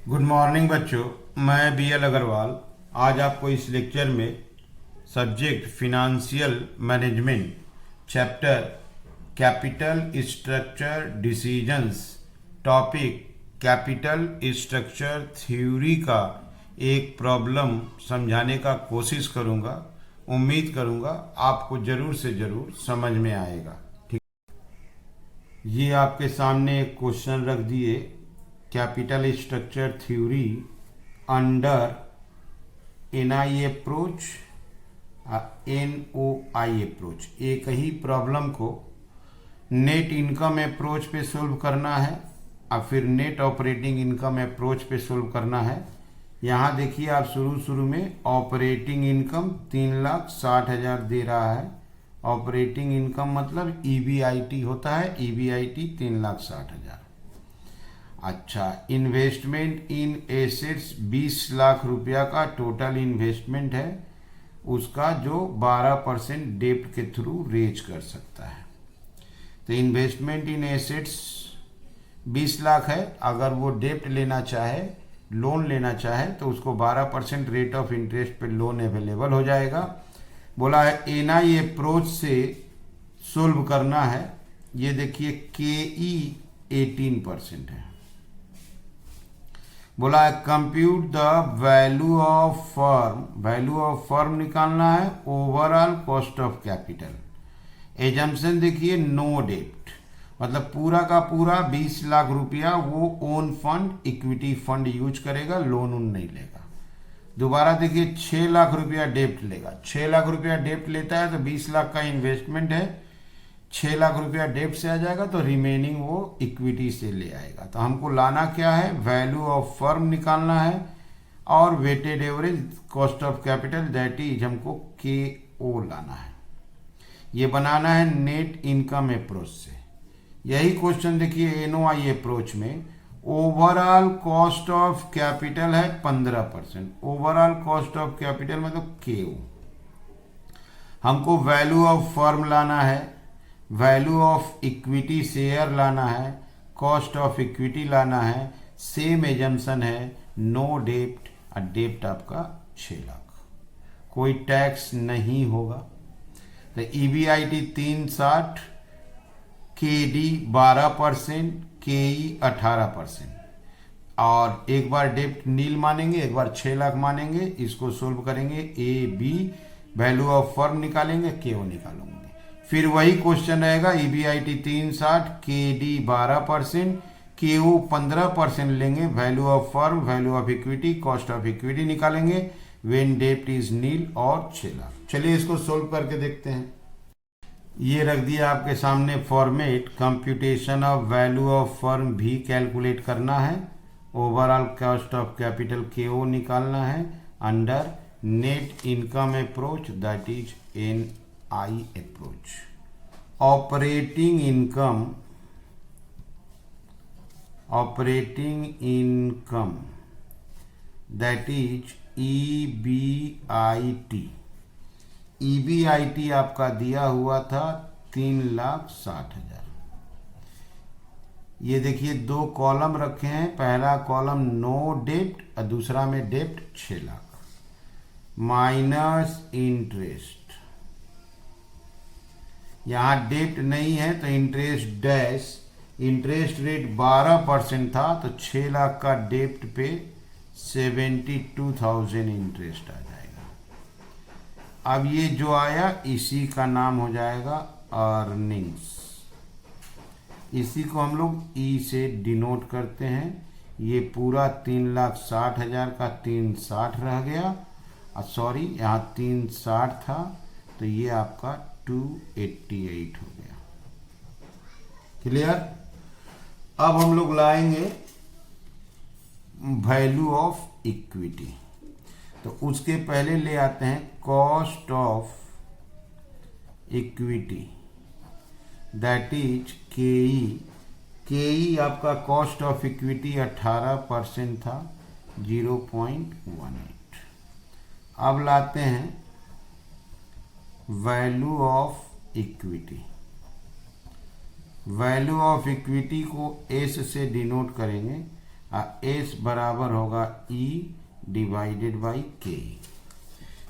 Good morning बच्चों, मैं BL Agarwal आज आपको इस लेक्चर में subject financial management chapter capital structure decisions topic capital structure theory का एक प्रॉब्लम समझाने का कोशिश करूंगा। उम्मीद करूंगा आपको ज़रूर से ज़रूर समझ में आएगा। ठीक, ये आपके सामने एक क्वेश्चन रख दिए। Capital structure theory under NI approach, NOI approach. एक ही प्रॉब्लम को नेट इनकम अप्रोच पे सोल्व करना है और फिर नेट ऑपरेटिंग इनकम अप्रोच पे सोल्व करना है। यहाँ देखिए, आप शुरू में ऑपरेटिंग इनकम 3,60,000 दे रहा है। ऑपरेटिंग इनकम मतलब EBIT होता है, EBIT 3,60,000। अच्छा, इन्वेस्टमेंट इन एसेट्स 20 लाख रुपया का टोटल इन्वेस्टमेंट है, उसका जो 12% डेप्ट के थ्रू रेज कर सकता है। तो इन्वेस्टमेंट इन एसेट्स 20 लाख है। अगर वो डेप्ट लेना चाहे, लोन लेना चाहे, तो उसको 12% रेट ऑफ इंटरेस्ट पे लोन अवेलेबल हो जाएगा। बोला है NI अप्रोच से सोल्व करना है। ये देखिए KE 18% है। बोला है compute the value of firm. Value of firm निकालना है overall cost of capital. Assumption देखिए नो डेप्ट, मतलब पूरा का पूरा 20 लाख रुपया वो own fund equity fund use करेगा, लोन उन नहीं लेगा। दोबारा देखिए 6 लाख रुपया डेप्ट लेगा। 6 लाख रुपया डेप्ट लेता है तो 20 लाख का इन्वेस्टमेंट है, 6 लाख रुपया डेप्ट से आ जाएगा, तो रिमेनिंग वो इक्विटी से ले आएगा। तो हमको लाना क्या है, वैल्यू ऑफ फर्म निकालना है और weighted average cost of capital that is हमको KO लाना है। ये बनाना है नेट इनकम अप्रोच से। यही क्वेश्चन देखिए NOI अप्रोच में ओवरऑल कॉस्ट ऑफ कैपिटल है 15%। ओवरऑल कॉस्ट ऑफ कैपिटल मतलब KO। हमको वैल्यू ऑफ फर्म लाना है, वैल्यू ऑफ इक्विटी शेयर लाना है, कॉस्ट ऑफ इक्विटी लाना है। सेम एजम्पशन है नो डेप्ट, और डेप्ट आपका 6 लाख, कोई टैक्स नहीं होगा। तो EBIT 360, KD 12%, KE 18%। और एक बार डेप्ट नील मानेंगे, एक बार 6 लाख मानेंगे। इसको सोल्व करेंगे AB, वैल्यू ऑफ फर्म निकालेंगे, KO निकालेंगे। फिर वही क्वेश्चन रहेगा, EBIT 360, KD 12%, KO 15% लेंगे। Value of firm, value of equity, cost of equity निकालेंगे व्हेन डेप्ट इज नील और 6 लाख। चलिए इसको सोल्व करके देखते हैं। ये रख दिया आपके सामने format. Computation of value of firm भी कैलकुलेट करना है, overall cost of capital KO निकालना है under net income approach that is NI approach. Operating income that is EBIT। EBIT आपका दिया हुआ था 3,60,000। ये देखिए दो कॉलम रखे हैं, पहला कॉलम नो डेप्ट और दूसरा में डेप्ट 6 लाख माइनस इंटरेस्ट। यहाँ डेप्ट नहीं है तो इंटरेस्ट डैश। इंटरेस्ट रेट 12% था तो 6 लाख का डेप्ट पे 72,000 इंटरेस्ट आ जाएगा। अब ये जो आया इसी का नाम हो जाएगा अर्निंग्स। इसी को हम लोग E से डिनोट करते हैं। ये पूरा 3,60,000 का 360 रह गया, सॉरी यहाँ 360 था तो ये आपका 288 हो गया। क्लियर। अब हम लोग लाएंगे वैल्यू ऑफ इक्विटी। तो उसके पहले ले आते हैं cost of equity that is KE। KE आपका कॉस्ट ऑफ इक्विटी 18% था, 0.18। अब लाते हैं value of equity. Value of equity को एस से डिनोट करेंगे एस बराबर होगा ई डिवाइडेड बाई के।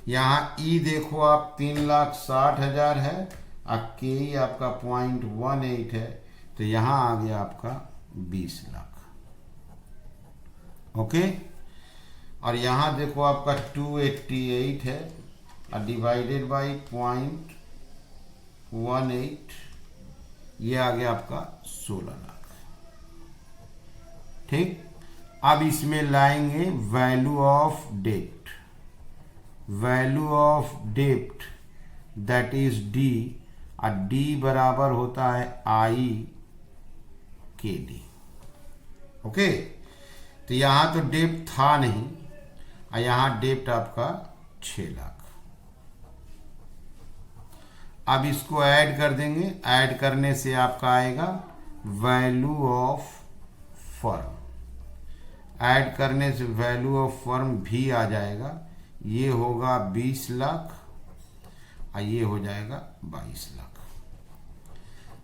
यहाँ ई देखो आप 3,60,000 है और के आपका 0.18 है, तो यहाँ आ गया आपका 20 लाख। ओके, और यहाँ देखो आपका 288 है और डिवाइडेड बाई 0.18, ये आ गया आपका 16 लाख। ठीक, अब इसमें लाएंगे value of debt, value of debt that is D, और डी बराबर होता है आई के डी। ओके, तो यहां तो डेप्ट था नहीं और यहां डेप्ट आपका 6 लाख। अब इसको ऐड कर देंगे, ऐड करने से आपका आएगा वैल्यू ऑफ फर्म, ऐड करने से वैल्यू ऑफ फर्म भी आ जाएगा, ये होगा 20 लाख और ये हो जाएगा 22 लाख।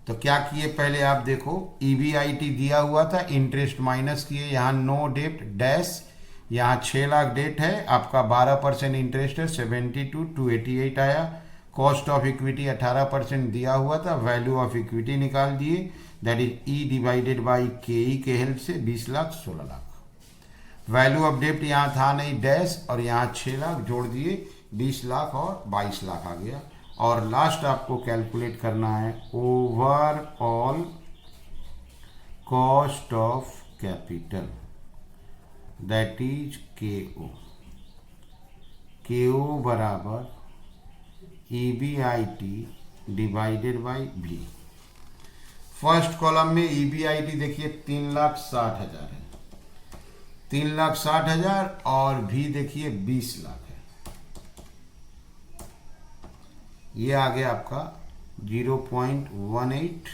तो क्या किए पहले आप देखो, ईबीआईटी दिया हुआ था, इंटरेस्ट माइनस किए, यहाँ नो डेप्ट डैश, यहाँ 6 लाख डेट है, आपका 12% इंटरेस्ट है, 72,288 आया, कॉस्ट ऑफ इक्विटी 18% दिया हुआ था, वैल्यू ऑफ इक्विटी निकाल दिए, that is E divided by के ई के हेल्प से 20 लाख 16 लाख। वैल्यू ऑफ डेप्ट यहाँ था नहीं डैश, और यहाँ 6 लाख जोड़ दिए, 20 लाख और 22 लाख आ गया। और लास्ट आपको कैलकुलेट करना है overall cost of capital, that is के ओ। के ओ बराबर ईबीआईटी डिवाइडेड बाई भी। फर्स्ट कॉलम में ईबीआईटी देखिए 3,60,000 है, 3,60,000, और भी देखिए 20 लाख है, ये आ गया आपका 0.18,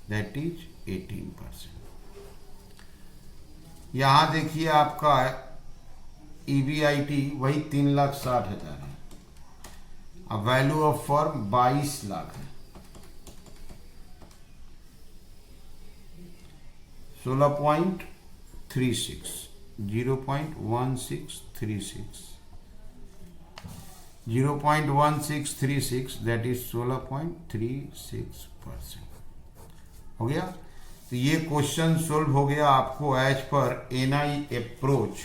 दैट इज 18%। यहां देखिए आपका ईबीआईटी वही 3,60,000 है, अब वैल्यू ऑफ फर्म 22 लाख है, 16.36, 0.1636, 0.1636, दैट इज 16.36% हो गया। तो ये क्वेश्चन सोल्व हो गया आपको एज पर एनआई अप्रोच।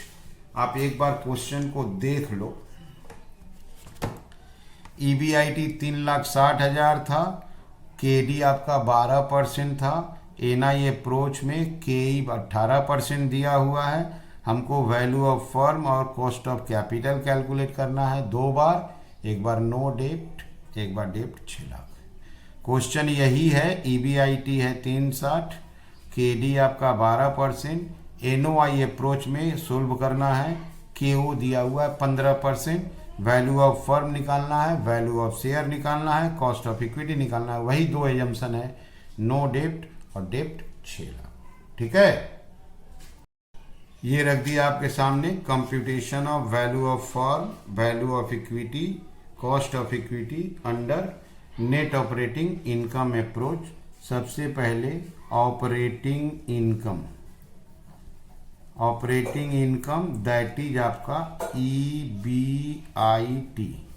आप एक बार क्वेश्चन को देख लो। ईबीआईटी 3,60,000 था, केडी आपका 12% था, एनआई अप्रोच में केई 18% दिया हुआ है। हमको वैल्यू ऑफ फर्म और कॉस्ट ऑफ कैपिटल कैलकुलेट करना है दो बार, एक बार नो डेप्ट, एक बार डेप्ट 6 लाख। क्वेश्चन यही है, ईबीआईटी है 360, केडी आपका 12%, एनओआई अप्रोच में सोल्व करना है, केओ दिया हुआ है 15%, वैल्यू ऑफ फर्म निकालना है, वैल्यू ऑफ शेयर निकालना है, कॉस्ट ऑफ इक्विटी निकालना है। वही दो एजम्पशन है, नो डेप्ट और डेप्ट 6 लाख। ठीक है, ये रख दिया आपके सामने computation of value of firm, value of equity, cost of equity under net operating income approach. सबसे पहले operating income, operating income that is आपका ईबीआईटी।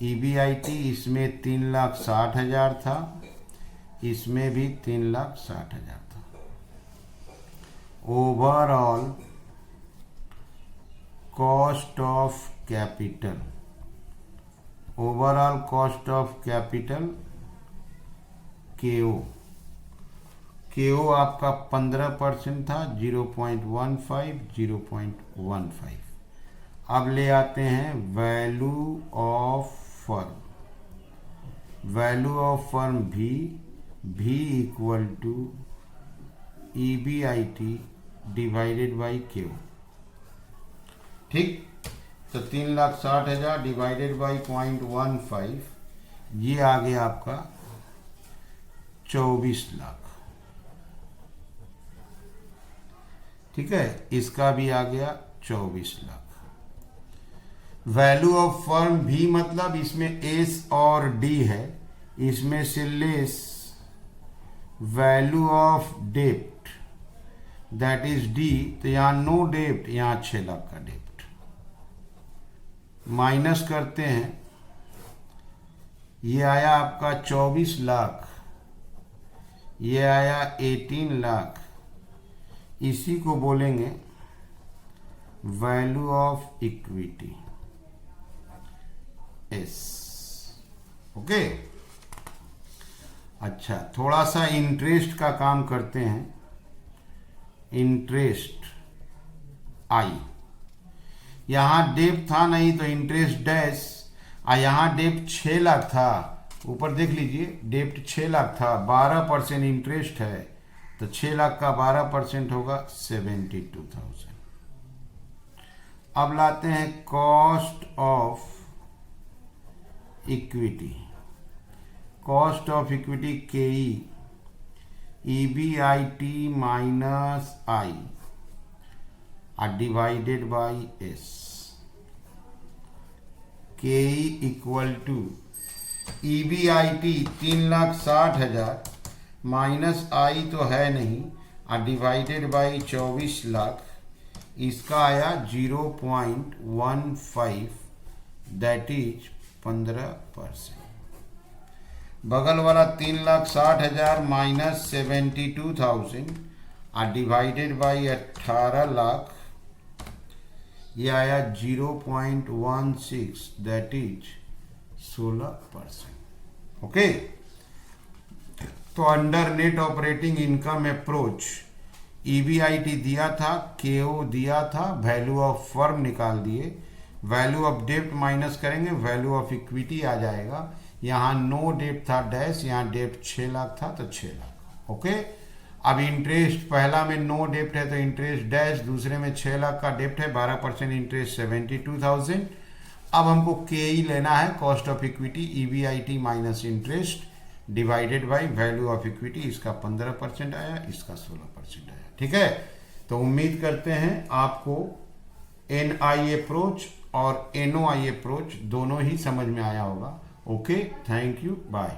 ईबीआईटी इसमें 3,60,000 था, इसमें भी 3,60,000 था। Overall cost of capital, overall cost of capital केओ, केओ आपका 15% था, 0.15, 0.15। अब ले आते हैं value of firm, value of firm भी equal to EBIT divided by Q. ठीक, तो 3,60,000 डिवाइडेड बाई 0.15, ये आ गया आपका 24 लाख। ठीक है, इसका भी आ गया 24 लाख। वैल्यू ऑफ फर्म भी मतलब इसमें एस और डी है, इसमें से लेस वैल्यू ऑफ डेप्ट, दैट इज डी, तो यहाँ नो डेप्ट, यहाँ 6 लाख का डेप्ट माइनस करते हैं, ये आया आपका 24 लाख, ये आया 18 लाख, इसी को बोलेंगे value of equity S. Okay, अच्छा थोड़ा सा इंटरेस्ट का काम करते हैं। इंटरेस्ट आई, यहां डेप्ट था नहीं तो इंटरेस्ट डैश, यहां डेप्ट 6 लाख था, ऊपर देख लीजिए डेप्ट 6 लाख था, 12% इंटरेस्ट है, तो 6 लाख का 12% होगा 72,000। अब लाते हैं cost of equity, cost of equity के EBIT minus I divided by S, के इक्वल टू EBIT 3,60,000 माइनस आई तो है नहीं डिवाइडेड बाई 24 लाख, इसका आया 0.15, दैट इज 15%। बगल वाला 3,60,000 माइनस 72,000 डिवाइडेड बाई 18 लाख, ये आया 0.16, दैट इज 16%। ओके, तो under net operating income approach EBIT दिया था, KO दिया था, वैल्यू ऑफ फर्म निकाल दिए, वैल्यू ऑफ डेप्ट माइनस करेंगे, वैल्यू ऑफ इक्विटी आ जाएगा। यहाँ नो डेप्ट था डैश, यहाँ डेप्ट 6 लाख था तो 6 लाख। ओके, अब इंटरेस्ट पहला में नो डेप्ट है तो इंटरेस्ट डैश, दूसरे में 6 लाख का डेप्ट है, 12% इंटरेस्ट 72,000। अब हमको के लेना है, cost of equity EBIT minus interest divided by value of equity, इसका 15% आया, इसका 16% आया। ठीक है, तो उम्मीद करते हैं आपको NI अप्रोच और NOI अप्रोच दोनों ही समझ में आया होगा। Okay, thank you, bye.